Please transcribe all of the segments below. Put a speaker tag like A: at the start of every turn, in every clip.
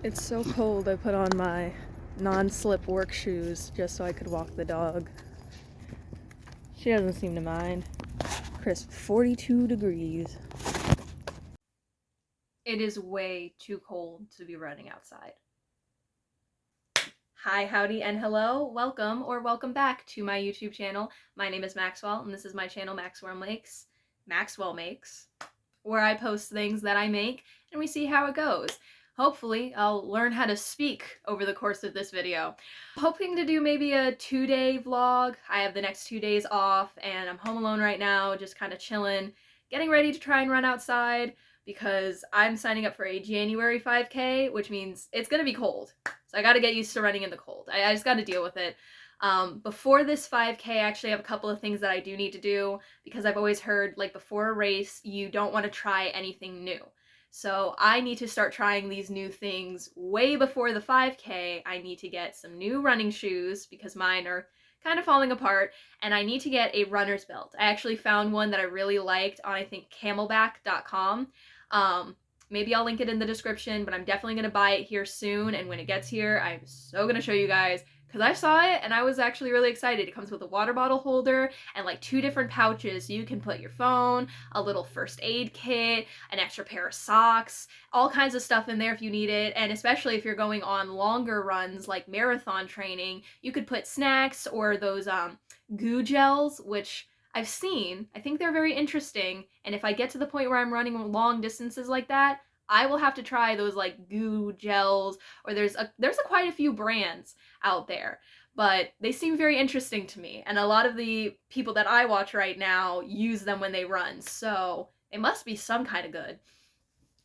A: It's so cold, I put on my non-slip work shoes just so I could walk the dog. She doesn't seem to mind. Crisp 42 degrees. It is way too cold to be running outside. Hi, howdy, and hello. Welcome or welcome back to my YouTube channel. My name is Maxwell, and this is my channel, Maxwell Makes, where I post things that I make, and we see how it goes. Hopefully, I'll learn how to speak over the course of this video. Hoping to do maybe a 2-day vlog. I have the next 2 days off, and I'm home alone right now, just kind of chilling, getting ready to try and run outside, because I'm signing up for a January 5K, which means it's gonna be cold. So I gotta get used to running in the cold. I just gotta deal with it. Before this 5K, I actually have a couple of things that I do need to do, because I've always heard, like, before a race, you don't want to try anything new. So I need to start trying these new things way before the 5K. I need to get some new running shoes, because mine are kind of falling apart, and I need to get a runner's belt. I actually found one that I really liked on, I think, camelback.com. Maybe I'll link it in the description, but I'm definitely going to buy it here soon, and when it gets here, I'm so going to show you guys, because I saw it and I was actually really excited. It comes with a water bottle holder and like 2 different pouches, so you can put your phone, a little first aid kit, an extra pair of socks, all kinds of stuff in there if you need it. And especially if you're going on longer runs like marathon training, you could put snacks or those goo gels, which I've seen. I think they're very interesting, and if I get to the point where I'm running long distances like that, I will have to try those like goo gels, or there's quite a few brands out there, but they seem very interesting to me, and a lot of the people that I watch right now use them when they run, so it must be some kind of good.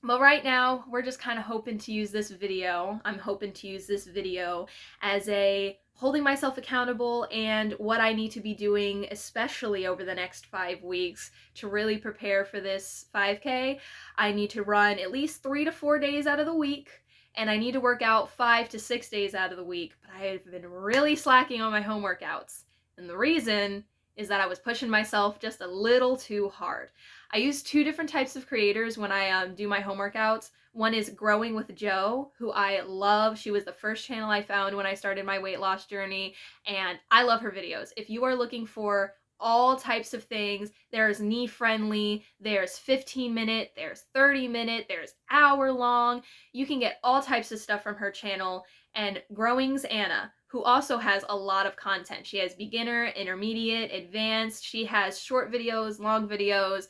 A: But right now, we're just kind of hoping to use this video. I'm hoping to use this video as a holding myself accountable and what I need to be doing, especially over the next 5 weeks to really prepare for this 5K. I need to run at least 3 to 4 days out of the week, and I need to work out 5 to 6 days out of the week, but I have been really slacking on my home workouts. And the reason is that I was pushing myself just a little too hard. I use 2 different types of creators when I do my home workouts. One is Growing with Jo, who I love. She was the first channel I found when I started my weight loss journey, and I love her videos. If you are looking for all types of things, there's knee friendly, there's 15-minute, there's 30-minute, there's hour-long. You can get all types of stuff from her channel. And Growing's Anna, who also has a lot of content. She has beginner, intermediate, advanced. She has short videos, long videos,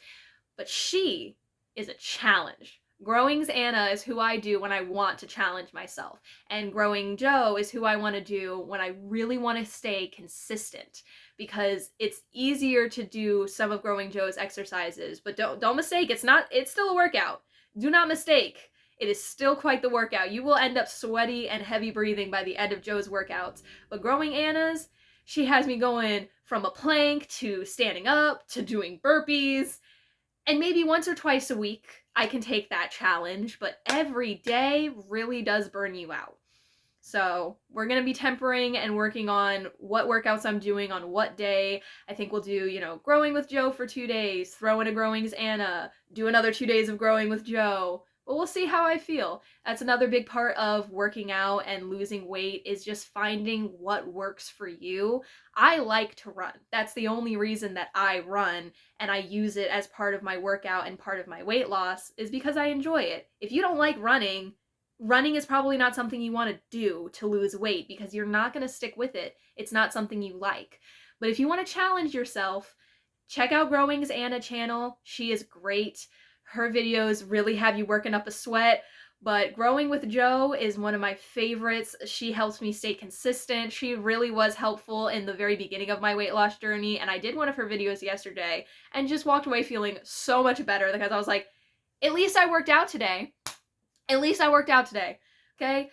A: but she is a challenge. Growing's Anna is who I do when I want to challenge myself, and Growing Jo is who I want to do when I really want to stay consistent, because it's easier to do some of Growing Jo's exercises, but don't mistake, it's still a workout. Do not mistake. It is still quite the workout. You will end up sweaty and heavy breathing by the end of Jo's workouts. But Growing Anna's, she has me going from a plank to standing up to doing burpees. And maybe once or twice a week I can take that challenge, but every day really does burn you out. So we're going to be tempering and working on what workouts I'm doing on what day. I think we'll do, Growing with Jo for 2 days, throw in a Growing's Anna, do another 2 days of Growing with Jo. But we'll see how I feel. That's another big part of working out and losing weight, is just finding what works for you. I like to run. That's the only reason that I run, and I use it as part of my workout and part of my weight loss, is because I enjoy it. If you don't like running is probably not something you want to do to lose weight, because you're not going to stick with it. It's not something you like. But if you want to challenge yourself, check out Growing's Anna channel. She is great. Her videos really have you working up a sweat. But Growing with Jo is one of my favorites. She helps me stay consistent. She really was helpful in the very beginning of my weight loss journey, and I did one of her videos yesterday and just walked away feeling so much better, because I was like, at least I worked out today. At least I worked out today, okay?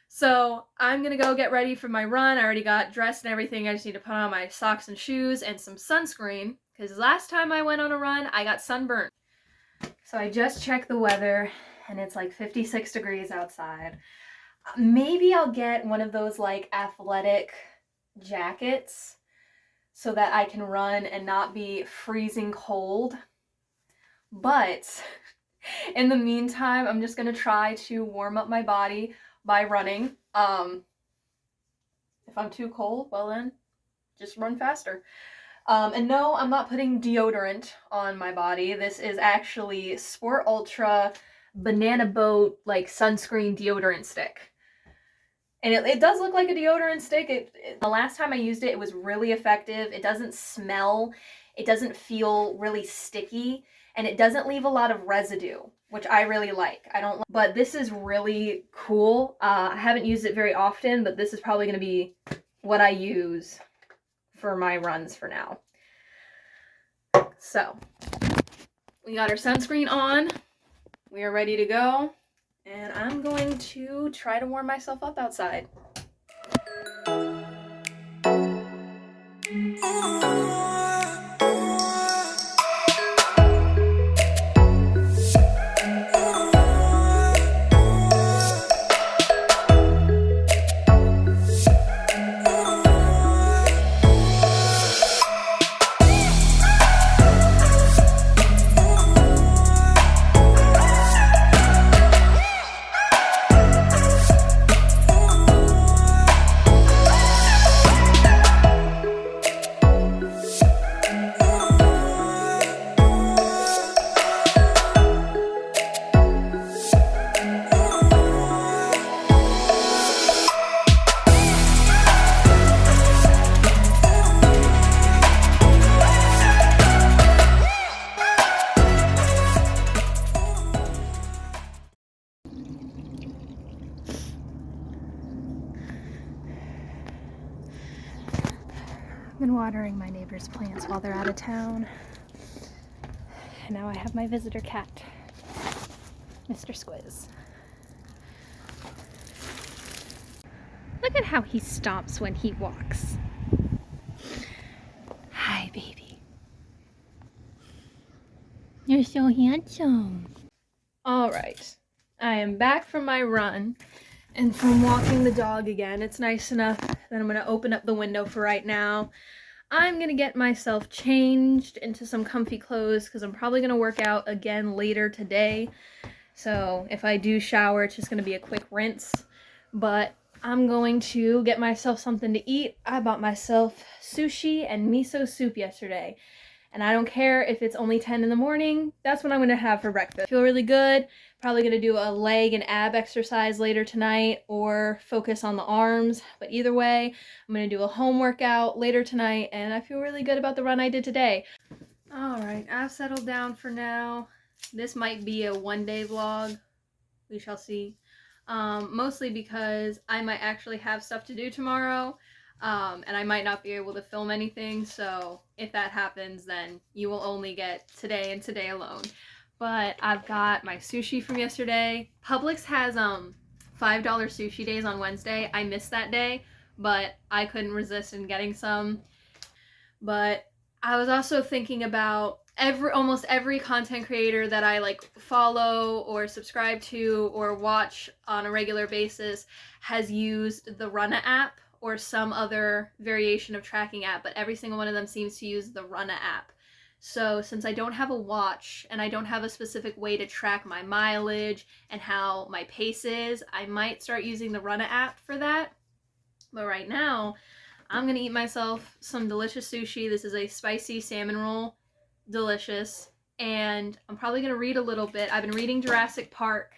A: So I'm gonna go get ready for my run. I already got dressed and everything. I just need to put on my socks and shoes and some sunscreen, because last time I went on a run, I got sunburned. So I just checked the weather, and it's like 56 degrees outside. Maybe I'll get one of those like athletic jackets so that I can run and not be freezing cold. But in the meantime, I'm just gonna try to warm up my body by running. If I'm too cold, well then, just run faster. And no, I'm not putting deodorant on my body. This is actually Sport Ultra Banana Boat, like, sunscreen deodorant stick. And it does look like a deodorant stick. The last time I used it, it was really effective. It doesn't smell. It doesn't feel really sticky. And it doesn't leave a lot of residue, which I really like. But this is really cool. I haven't used it very often, but this is probably going to be what I use for my runs for now. So, we got our sunscreen on. We are ready to go. And I'm going to try to warm myself up outside. I've been watering my neighbor's plants while they're out of town. And now I have my visitor cat, Mr. Squiz. Look at how he stomps when he walks. Hi, baby. You're so handsome. All right. I am back from my run and from walking the dog again. It's nice enough that I'm going to open up the window for right now. I'm going to get myself changed into some comfy clothes because I'm probably going to work out again later today. So if I do shower, it's just going to be a quick rinse. But I'm going to get myself something to eat. I bought myself sushi and miso soup yesterday. And I don't care if it's only 10 in the morning. That's what I'm going to have for breakfast. I feel really good. Probably going to do a leg and ab exercise later tonight or focus on the arms. But either way, I'm going to do a home workout later tonight. And I feel really good about the run I did today. All right, I've settled down for now. This might be a one-day vlog. We shall see. Mostly because I might actually have stuff to do tomorrow. And I might not be able to film anything, so if that happens, then you will only get today and today alone. But I've got my sushi from yesterday. Publix has $5 sushi days on Wednesday. I missed that day, but I couldn't resist in getting some. But I was also thinking about almost every content creator that I like follow or subscribe to or watch on a regular basis has used the Runna app or some other variation of tracking app, but every single one of them seems to use the Runna app. So since I don't have a watch and I don't have a specific way to track my mileage and how my pace is, I might start using the Runna app for that. But right now, I'm gonna eat myself some delicious sushi. This is a spicy salmon roll. Delicious. And I'm probably gonna read a little bit. I've been reading Jurassic Park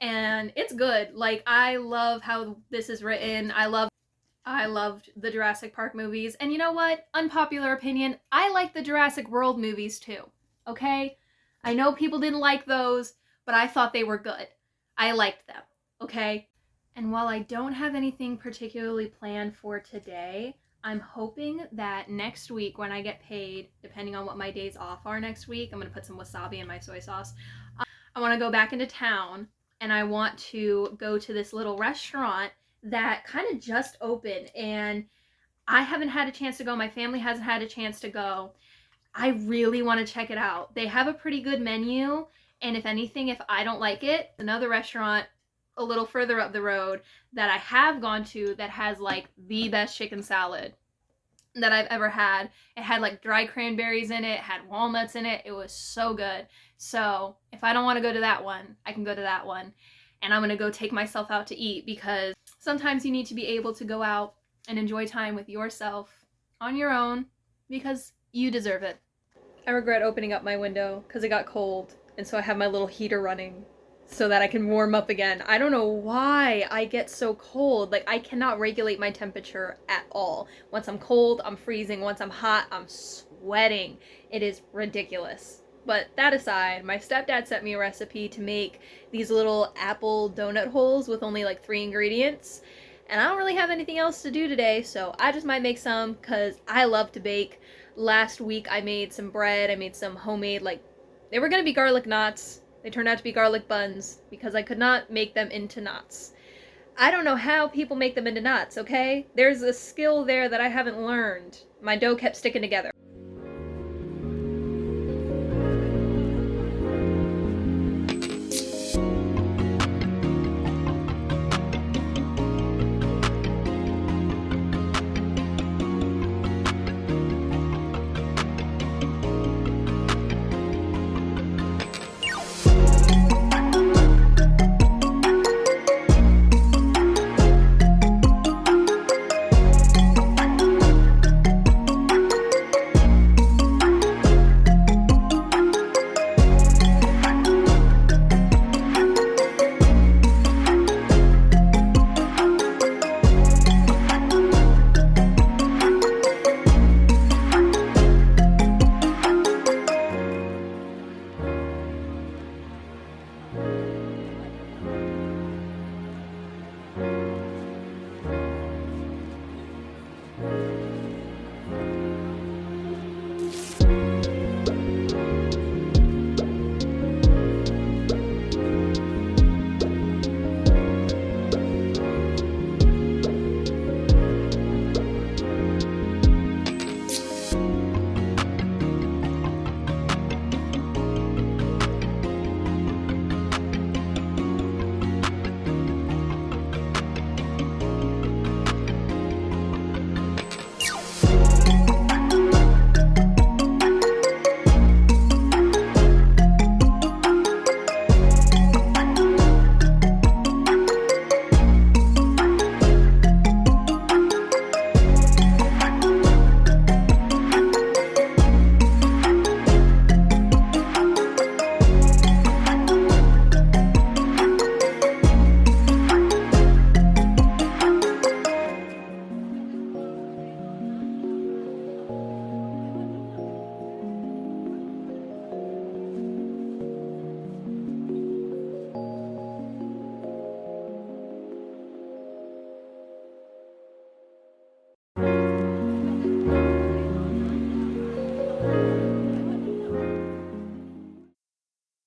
A: and it's good. Like, I love how this is written. I loved the Jurassic Park movies. And you know what? Unpopular opinion, I like the Jurassic World movies too. Okay? I know people didn't like those, but I thought they were good. I liked them. Okay? And while I don't have anything particularly planned for today, I'm hoping that next week when I get paid, depending on what my days off are next week, I'm going to put some wasabi in my soy sauce. I want to go back into town and I want to go to this little restaurant that kind of just opened and I haven't had a chance to go. My family hasn't had a chance to go. I really want to check it out. They have a pretty good menu, and if anything, if I don't like it, another restaurant a little further up the road that I have gone to that has like the best chicken salad that I've ever had. It had like dry cranberries in it, had walnuts in it. It was so good. So if I don't want to go to that one, I can go to that one. and I'm gonna go take myself out to eat, because sometimes you need to be able to go out and enjoy time with yourself on your own, because you deserve it. I regret opening up my window because it got cold, and so I have my little heater running so that I can warm up again. I don't know why I get so cold. Like, I cannot regulate my temperature at all. Once I'm cold, I'm freezing. Once I'm hot, I'm sweating. It is ridiculous. But that aside, my stepdad sent me a recipe to make these little apple donut holes with only like 3 ingredients. And I don't really have anything else to do today, so I just might make some because I love to bake. Last week I made some bread. I made some homemade, like, they were gonna be garlic knots. They turned out to be garlic buns because I could not make them into knots. I don't know how people make them into knots, okay? There's a skill there that I haven't learned. My dough kept sticking together.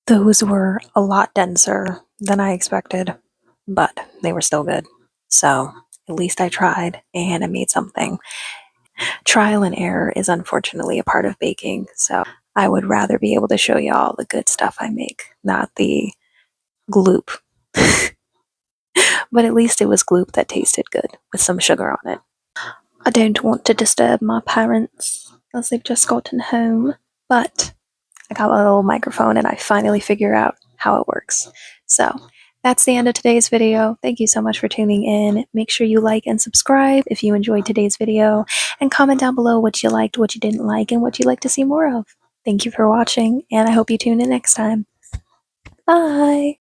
B: Those were a lot denser than I expected, but they were still good. So at least I tried and I made something. Trial and error is unfortunately a part of baking, so I would rather be able to show y'all the good stuff I make, not the gloop. But at least it was gloop that tasted good with some sugar on it. I don't want to disturb my parents as they've just gotten home, but I got my little microphone and I finally figure out how it works. So that's the end of today's video. Thank you so much for tuning in. Make sure you like and subscribe if you enjoyed today's video, and comment down below what you liked, what you didn't like, and what you'd like to see more of. Thank you for watching, and I hope you tune in next time. Bye!